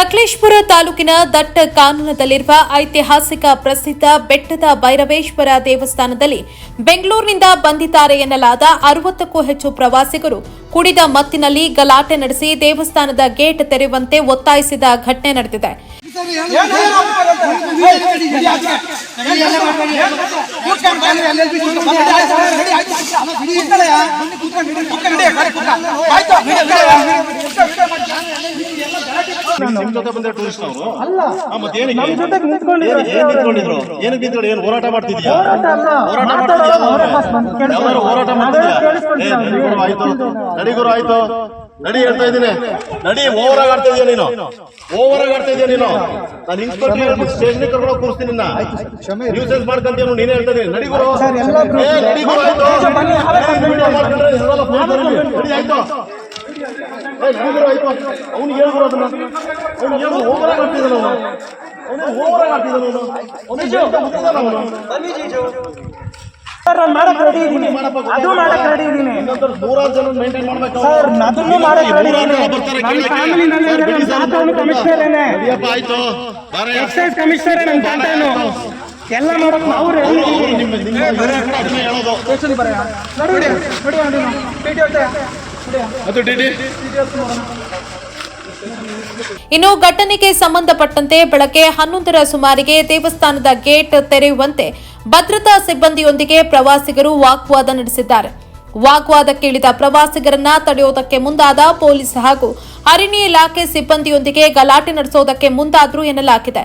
ಸಕಲೇಶಪುರ ತಾಲೂಕಿನ ದಟ್ಟ ಕಾನೂನದಲ್ಲಿರುವ ಐತಿಹಾಸಿಕ ಪ್ರಸಿದ್ಧ ಬೆಟ್ಟದ ಭೈರವೇಶ್ವರ ದೇವಸ್ಥಾನದಲ್ಲಿ ಬೆಂಗಳೂರಿನಿಂದ ಬಂದಿದ್ದಾರೆ ಎನ್ನಲಾದ 60ಕ್ಕೂ ಹೆಚ್ಚು ಪ್ರವಾಸಿಗರು ಕುಡಿದ ಮತ್ತಿನಲ್ಲಿ ಗಲಾಟೆ ನಡೆಸಿ ದೇವಸ್ಥಾನದ ಗೇಟ್ ತೆರೆಯುವಂತೆ ಒತ್ತಾಯಿಸಿದ ಘಟನೆ ನಡೆದಿದೆ. ನಿಮ್ ಜೊತೆ ಬಂದ ಟೂರಿಸ್ಟ್ ಅವರು ಅಲ್ಲ ಮತ್ತೆ ಏನಕ್ಕೆ ಏನು ಹೋರಾಟ ಮಾಡ್ತಿದ್ಯಾ? ಹೋರಾಟ ಮಾಡ್ತಿದ್ಯಾ? ನಡಿಗುರು ಆಯ್ತು ನಡಿ ಹೇಳ್ತಾ ಇದ್ದೀನಿ. ನಡಿ ಓವರ್ ಆಗಿ ಆಡ್ತಾ ಇದೀಯ ನೀನು, ಓವರ್ ಆಗಿ ಆಡ್ತಾ ಇದೀಯ ನೀನು. ನಾನು ಇನ್ಸ್ಪೆಕ್ಟರ್ ಸ್ಟೇಷನ್ ಕರ್ಕೊಂಡು ಕೂರಿಸ್ತೀನಿ. ನ್ಯೂಸೆನ್ಸ್ ಮಾಡ್ಕೊಂತೀಯ ನೀನೇ ಹೇಳ್ತಾ ಇದೀನಿ. ನಡಿಗುರು ನಡಿಗುರು ಆಯ್ತು ನಡಿ ಆಯ್ತು ಅವ್ನಿಗೆ ಹೇಳ್ಬಿಡು ಅದನ್ನ. ಅವ್ನಿಗೆ ಹೇಳ್ಬಿಡು ಓವರ್ ಆಗಿ ಆಡ್ತಿದ್ದಾನೆ ಅವನು, ಓವರ್ ಆಗಿ ಆಡ್ತಿದ್ದಾನೆ ಅವನು. ಸರ್ ನಾನು ಮಾಡಕ್ ರೆಡಿ ಇದ್ದೀನಿ, ಅದು ಮಾಡಕ್ ರೆಡಿ ಇದ್ದೀನಿ. 100 ಜನ ಮೇಂಟೈನ್ ಮಾಡ್ಬೇಕು ಸರ್, ಅದನ್ನು ಮಾಡಕ್ ರೆಡಿ ಇದ್ದೀನಿ. ನನ್ನ ಫ್ಯಾಮಿಲಿನಲ್ಲಿ ನನ್ನ ತಾತನು ಕಮಿಷನರೇನೆ, ಎಕ್ಸೈಸ್ ಕಮಿಷನರೇ ನನ್ನ ತಾತನು. ಎಲ್ಲ ಮಾಡಕ್ ನಾವು ರೆಡಿ ಇದ್ದೀವಿ. ಇನ್ನು ಘಟನೆಗೆ ಸಂಬಂಧಪಟ್ಟಂತೆ ಬೆಳಗ್ಗೆ 11ರ ಸುಮಾರಿಗೆ ದೇವಸ್ಥಾನದ ಗೇಟ್ ತೆರೆಯುವಂತೆ ಭದ್ರತಾ ಸಿಬ್ಬಂದಿಯೊಂದಿಗೆ ಪ್ರವಾಸಿಗರು ವಾಗ್ವಾದ ನಡೆಸಿದ್ದಾರೆ. ವಾಗ್ವಾದಕ್ಕೆ ಇಳಿದ ಪ್ರವಾಸಿಗರನ್ನ ತಡೆಯುವುದಕ್ಕೆ ಮುಂದಾದ ಪೊಲೀಸ್ ಹಾಗೂ ಅರಣ್ಯ ಇಲಾಖೆ ಸಿಬ್ಬಂದಿಯೊಂದಿಗೆ ಗಲಾಟೆ ನಡೆಸುವುದಕ್ಕೆ ಮುಂದಾದ್ರು ಎನ್ನಲಾಗಿದೆ.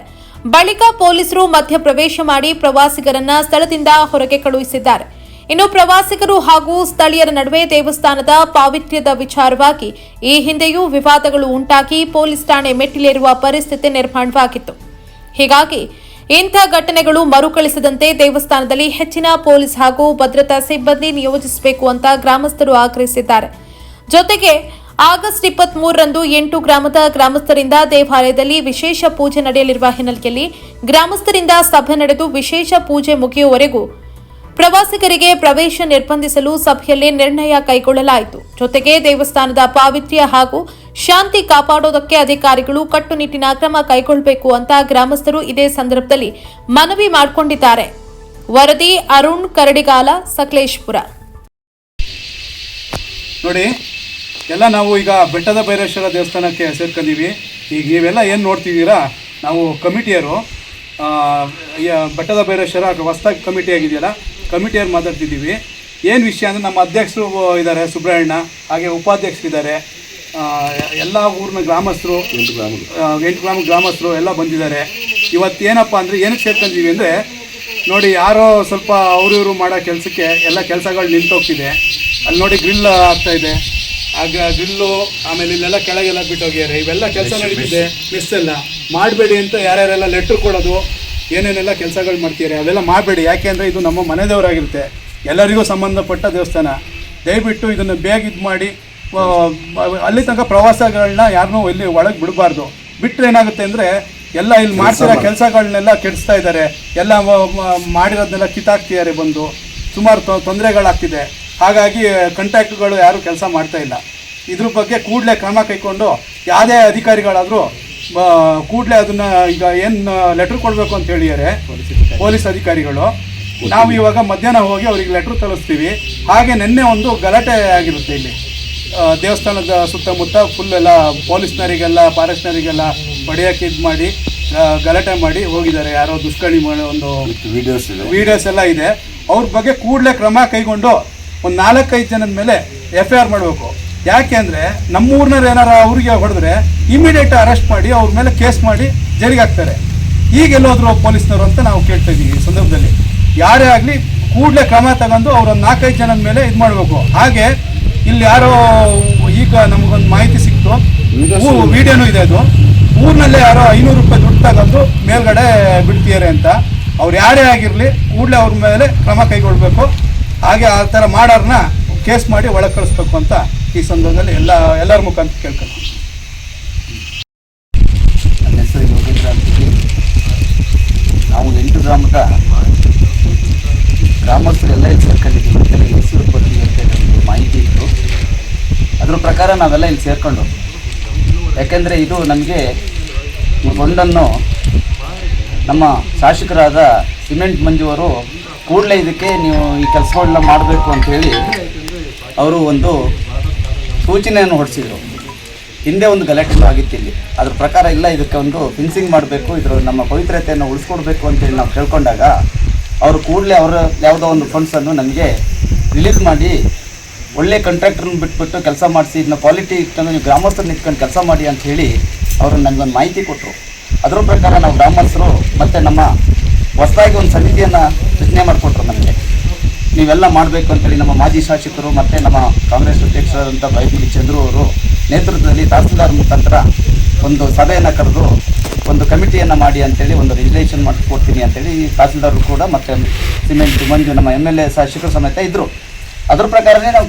ಬಳಿಕ ಪೊಲೀಸರು ಮಧ್ಯಪ್ರವೇಶ ಮಾಡಿ ಪ್ರವಾಸಿಗರನ್ನ ಸ್ಥಳದಿಂದ ಹೊರಗೆ ಕಳುಹಿಸಿದ್ದಾರೆ. ಇನ್ನು ಪ್ರವಾಸಿಗರು ಹಾಗೂ ಸ್ಥಳೀಯರ ನಡುವೆ ದೇವಸ್ಥಾನದ ಪಾವಿತ್ರ್ಯದ ವಿಚಾರವಾಗಿ ಈ ಹಿಂದೆಯೂ ವಿವಾದಗಳು ಉಂಟಾಗಿ ಪೊಲೀಸ್ ಠಾಣೆ ಮೆಟ್ಟಿಲೇರುವ ಪರಿಸ್ಥಿತಿ ನಿರ್ಮಾಣವಾಗಿತ್ತು. ಹೀಗಾಗಿ ಇಂಥ ಘಟನೆಗಳು ಮರುಕಳಿಸದಂತೆ ದೇವಸ್ಥಾನದಲ್ಲಿ ಹೆಚ್ಚಿನ ಪೊಲೀಸ್ ಹಾಗೂ ಭದ್ರತಾ ಸಿಬ್ಬಂದಿ ನಿಯೋಜಿಸಬೇಕು ಅಂತ ಗ್ರಾಮಸ್ಥರು ಆಗ್ರಹಿಸಿದ್ದಾರೆ. ಜೊತೆಗೆ ಆಗಸ್ಟ್ 23ರಂದು 8 ಗ್ರಾಮದ ಗ್ರಾಮಸ್ಥರಿಂದ ದೇವಾಲಯದಲ್ಲಿ ವಿಶೇಷ ಪೂಜೆ ನಡೆಯಲಿರುವ ಹಿನ್ನೆಲೆಯಲ್ಲಿ ಗ್ರಾಮಸ್ಥರಿಂದ ಸಭೆ ನಡೆದು ವಿಶೇಷ ಪೂಜೆ ಮುಗಿಯುವವರೆಗೂ ಪ್ರವಾಸಿಗರಿಗೆ ಪ್ರವೇಶ ನಿರ್ಬಂಧಿಸಲು ಸಭೆಯಲ್ಲಿ ನಿರ್ಣಯ ಕೈಗೊಳ್ಳಲಾಯಿತು. ಜೊತೆಗೆ ದೇವಸ್ಥಾನದ ಪಾವಿತ್ರ್ಯ ಹಾಗೂ ಶಾಂತಿ ಕಾಪಾಡೋದಕ್ಕೆ ಅಧಿಕಾರಿಗಳು ಕಟ್ಟುನಿಟ್ಟಿನ ಕ್ರಮ ಕೈಗೊಳ್ಳಬೇಕು ಅಂತ ಗ್ರಾಮಸ್ಥರು ಇದೇ ಸಂದರ್ಭದಲ್ಲಿ ಮನವಿ ಮಾಡಿಕೊಂಡಿದ್ದಾರೆ. ವರದಿ ಅರುಣ್ ಕರಡಿಗಾಲ, ಸಕಲೇಶಪುರ. ನೋಡಿ, ಎಲ್ಲ ನಾವು ಈಗ ಬೆಟ್ಟದ ಭೈರವೇಶ್ವರ ದೇವಸ್ಥಾನಕ್ಕೆ ಸೇರ್ಕೊಂಡಿವಿ. ಈಗ ನೀವೆಲ್ಲ ಏನು ನೋಡ್ತಿದ್ದೀರಾ, ನಾವು ಕಮಿಟಿಯರು ಬೆಟ್ಟದ ಭೈರವೇಶ್ವರ ಹೊಸದಾಗಿ ಕಮಿಟಿ ಆಗಿದೆಯಲ್ಲ, ಕಮಿಟಿಯವ್ರು ಮಾತಾಡ್ತಿದ್ದೀವಿ. ಏನು ವಿಷಯ ಅಂದರೆ, ನಮ್ಮ ಅಧ್ಯಕ್ಷರು ಇದ್ದಾರೆ ಸುಬ್ರಹ್ಮಣ್ಯ, ಹಾಗೆ ಉಪಾಧ್ಯಕ್ಷರಿದ್ದಾರೆ, ಎಲ್ಲ ಊರಿನ ಗ್ರಾಮಸ್ಥರು 8 ಗ್ರಾಮ ಗ್ರಾಮಸ್ಥರು ಎಲ್ಲ ಬಂದಿದ್ದಾರೆ. ಇವತ್ತೇನಪ್ಪ ಅಂದರೆ, ಏನಕ್ಕೆ ಸೇರ್ಕೊಂಡಿದ್ದೀವಿ ಅಂದರೆ, ನೋಡಿ ಯಾರೋ ಸ್ವಲ್ಪ ಅವರು ಇವರು ಮಾಡೋ ಕೆಲಸಕ್ಕೆ ಎಲ್ಲ ಕೆಲಸಗಳು ನಿಂತೋಗ್ತಿದೆ. ಅಲ್ಲಿ ನೋಡಿ ಗ್ರಿಲ್ ಆಗ್ತಾಯಿದೆ, ಆ ಗ್ರಿಲ್ಲು, ಆಮೇಲೆ ಇಲ್ಲೆಲ್ಲ ಕೆಳಗೆಲ್ಲ ಬಿಟ್ಟೋಗ್ಯಾರೆ. ಇವೆಲ್ಲ ಕೆಲಸ ನಡೀತಿದೆ. ಮಿಸ್ ಎಲ್ಲ ಮಾಡಬೇಡಿ ಅಂತ ಯಾರ್ಯಾರೆಲ್ಲ ಲೆಟ್ರ್ ಕೊಡೋದು, ಏನೇನೆಲ್ಲ ಕೆಲಸಗಳು ಮಾಡ್ತಿದ್ದಾರೆ ಅವೆಲ್ಲ ಮಾಡಬೇಡಿ. ಯಾಕೆ ಅಂದರೆ ಇದು ನಮ್ಮ ಮನೆ ದೇವರಾಗಿರುತ್ತೆ, ಎಲ್ಲರಿಗೂ ಸಂಬಂಧಪಟ್ಟ ದೇವಸ್ಥಾನ. ದಯವಿಟ್ಟು ಇದನ್ನು ಬೇಗ ಇದು ಮಾಡಿ, ಅಲ್ಲಿ ತನಕ ಪ್ರವಾಸಗಳನ್ನ ಯಾರನ್ನೂ ಇಲ್ಲಿ ಒಳಗೆ ಬಿಡಬಾರ್ದು. ಬಿಟ್ಟರೆ ಏನಾಗುತ್ತೆ ಅಂದರೆ, ಎಲ್ಲ ಇಲ್ಲಿ ಮಾಡ್ತಿರೋ ಕೆಲಸಗಳನ್ನೆಲ್ಲ ಕೆಡಿಸ್ತಾ ಇದ್ದಾರೆ, ಎಲ್ಲ ಮಾಡಿರೋದನ್ನೆಲ್ಲ ಕಿತ್ತಾಕ್ತಿದ್ದಾರೆ ಬಂದು. ಸುಮಾರು ತೊಂದರೆಗಳಾಗ್ತಿದೆ. ಹಾಗಾಗಿ ಕಾಂಟ್ರಾಕ್ಟ್ಗಳು ಯಾರೂ ಕೆಲಸ ಮಾಡ್ತಾಯಿಲ್ಲ. ಇದ್ರ ಬಗ್ಗೆ ಕೂಡಲೇ ಕ್ರಮ ಕೈಗೊಂಡು ಯಾವುದೇ ಅಧಿಕಾರಿಗಳಾದರೂ ಕೂಡಲೇ ಅದನ್ನು, ಈಗ ಏನು ಲೆಟ್ರ್ ಕೊಡಬೇಕು ಅಂತ ಹೇಳಿದ್ದಾರೆ ಪೊಲೀಸ್ ಅಧಿಕಾರಿಗಳು, ನಾವು ಇವಾಗ ಮಧ್ಯಾಹ್ನ ಹೋಗಿ ಅವ್ರಿಗೆ ಲೆಟ್ರ್ ತಲುಪಿಸ್ತೀವಿ. ಹಾಗೆ ನಿನ್ನೆ ಒಂದು ಗಲಾಟೆ ಆಗಿರುತ್ತೆ ಇಲ್ಲಿ ದೇವಸ್ಥಾನದ ಸುತ್ತಮುತ್ತ. ಫುಲ್ ಎಲ್ಲ ಪೊಲೀಸ್ನರಿಗೆಲ್ಲ ಫಾರೆಸ್ಟ್ನರಿಗೆಲ್ಲ ಹೊಡೆಯೋಕ್ಕೆ ಇದು ಮಾಡಿ ಗಲಾಟೆ ಮಾಡಿ ಹೋಗಿದ್ದಾರೆ. ಯಾರೋ ದುಷ್ಕರ್ಮಿ ಮಾಡೋ ಒಂದು ವಿಡಿಯೋಸ್ ಎಲ್ಲ ಇದೆ. ಅವ್ರ ಬಗ್ಗೆ ಕೂಡಲೇ ಕ್ರಮ ಕೈಗೊಂಡು ಒಂದು 4-5 ಜನದ ಮೇಲೆ FIR ಮಾಡಬೇಕು. ಯಾಕೆ ಅಂದರೆ, ನಮ್ಮೂರಿನವ್ರು ಏನಾರ ಅವ್ರಿಗೆ ಹೊಡೆದ್ರೆ ಇಮಿಡಿಯೇಟ್ ಅರೆಸ್ಟ್ ಮಾಡಿ ಅವ್ರ ಮೇಲೆ ಕೇಸ್ ಮಾಡಿ ಜೈಲಿಗೆ ಹಾಕ್ತಾರೆ. ಈಗೆಲ್ಲೋದ್ರು ಪೊಲೀಸ್ನವರು ಅಂತ ನಾವು ಕೇಳ್ತಾ ಇದ್ದೀವಿ. ಈ ಸಂದರ್ಭದಲ್ಲಿ ಯಾರೇ ಆಗಲಿ ಕೂಡಲೇ ಕ್ರಮ ತಗೊಂಡು ಅವರೊಂದು 4-5 ಜನದ ಮೇಲೆ ಇದು ಮಾಡಬೇಕು. ಹಾಗೆ ಇಲ್ಲಿ ಯಾರೋ ಈಗ ನಮಗೊಂದು ಮಾಹಿತಿ ಸಿಕ್ತು, ವಿಡಿಯೋನೂ ಇದೆ, ಅದು ಊರಿನಲ್ಲೇ ಯಾರೋ 500 ರೂಪಾಯಿ ದುಡ್ಡು ತಗೊಂಡು ಮೇಲ್ಗಡೆ ಬಿಡ್ತಿದ್ದಾರೆ ಅಂತ. ಅವ್ರು ಯಾರೇ ಆಗಿರಲಿ ಕೂಡಲೇ ಅವ್ರ ಮೇಲೆ ಕ್ರಮ ಕೈಗೊಳ್ಳಬೇಕು. ಹಾಗೆ ಆ ಥರ ಮಾಡೋರನ್ನ ಕೇಸ್ ಮಾಡಿ ಒಳಗೆ ಕಳಿಸ್ಬೇಕು ಅಂತ ಈ ಸಂದರ್ಭದಲ್ಲಿ ಎಲ್ಲರ ಮುಖಾಂತರ ಕೇಳ್ಕೊಂಡು. ನನ್ನ ಹೆಸರು ಯೋಗೇಂದ್ರ ಅಂತಿಗೆ. ನಾವು 8 ಗ್ರಾಮದ ಗ್ರಾಮಸ್ಥರೆಲ್ಲ ಇಲ್ಲಿ ಸೇರ್ಕೊಂಡಿದ್ದೀವಿ. ಕೆಲವು ಹೆಸರು ಬರ್ತೀವಿ ಅಂತ ನಮಗೆ ಮಾಹಿತಿ ಇತ್ತು. ಅದ್ರ ಪ್ರಕಾರ ನಾವೆಲ್ಲ ಇಲ್ಲಿ ಸೇರ್ಕೊಂಡು, ಯಾಕೆಂದರೆ ಇದು ನಮಗೆ ಫಂಡನ್ನು ನಮ್ಮ ಶಾಸಕರಾದ ಸಿಮೆಂಟ್ ಮಂಜು ಅವರು ಕೂಡಲೇ ಇದಕ್ಕೆ ನೀವು ಈ ಕೆಲಸಗಳನ್ನ ಮಾಡಬೇಕು ಅಂಥೇಳಿ ಅವರು ಒಂದು ಸೂಚನೆಯನ್ನು ಹೊರಡಿಸಿದರು. ಹಿಂದೆ ಒಂದು ಗಲಾಟೆನೂ ಆಗಿತ್ತು ಇಲ್ಲಿ. ಅದ್ರ ಪ್ರಕಾರ ಇಲ್ಲ, ಇದಕ್ಕೆ ಒಂದು ಫಿನ್ಸಿಂಗ್ ಮಾಡಬೇಕು, ಇದರ ನಮ್ಮ ಪವಿತ್ರತೆಯನ್ನು ಉಳಿಸ್ಕೊಡ್ಬೇಕು ಅಂತೇಳಿ ನಾವು ಕೇಳ್ಕೊಂಡಾಗ ಅವರು ಕೂಡಲೇ ಅವರ ಯಾವುದೋ ಒಂದು ಫಂಡ್ಸನ್ನು ನಮಗೆ ರಿಲೀಸ್ ಮಾಡಿ ಒಳ್ಳೆ ಕಾಂಟ್ರಾಕ್ಟ್ರನ್ನ ಬಿಟ್ಬಿಟ್ಟು ಕೆಲಸ ಮಾಡಿಸಿ ಇದನ್ನ ಕ್ವಾಲಿಟಿ ಇಟ್ಕೊಂಡು ನೀವು ಗ್ರಾಮಸ್ಥರು ನಿಂತ್ಕೊಂಡು ಕೆಲಸ ಮಾಡಿ ಅಂತ ಹೇಳಿ ಅವರು ನಮಗೊಂದು ಮಾಹಿತಿ ಕೊಟ್ಟರು. ಅದರ ಪ್ರಕಾರ ನಾವು ಗ್ರಾಮಸ್ಥರು ಮತ್ತು ನಮ್ಮ ಹೊಸದಾಗಿ ಒಂದು ಸಮಿತಿಯನ್ನು ರಚನೆ ಮಾಡಿಕೊಟ್ರು ನಮಗೆ. ನೀವೆಲ್ಲ ಮಾಡಬೇಕು ಅಂತೇಳಿ ನಮ್ಮ ಮಾಜಿ ಶಾಸಕರು ಮತ್ತು ನಮ್ಮ ಕಾಂಗ್ರೆಸ್ ಅಧ್ಯಕ್ಷರಾದಂಥ ಬೈಗುಡಿ ಚಂದ್ರು ಅವರು ನೇತೃತ್ವದಲ್ಲಿ ತಹಸೀಲ್ದಾರ್ ಮುಖಾಂತರ ಒಂದು ಸಭೆಯನ್ನು ಕರೆದು ಒಂದು ಕಮಿಟಿಯನ್ನು ಮಾಡಿ ಅಂತೇಳಿ ಒಂದು ರಿಜಿಸ್ಟ್ರೇಷನ್ ಮಾಡಿಕೊಡ್ತೀನಿ ಅಂತೇಳಿ ತಹಸೀಲ್ದಾರರು ಕೂಡ ಮತ್ತು ಸಿಮೆಂಟ್ ಮಂಜು ನಮ್ಮ MLA ಶಾಸಕರು ಸಮೇತ ಇದ್ದರು. ಅದ್ರ ಪ್ರಕಾರನೇ ನಾವು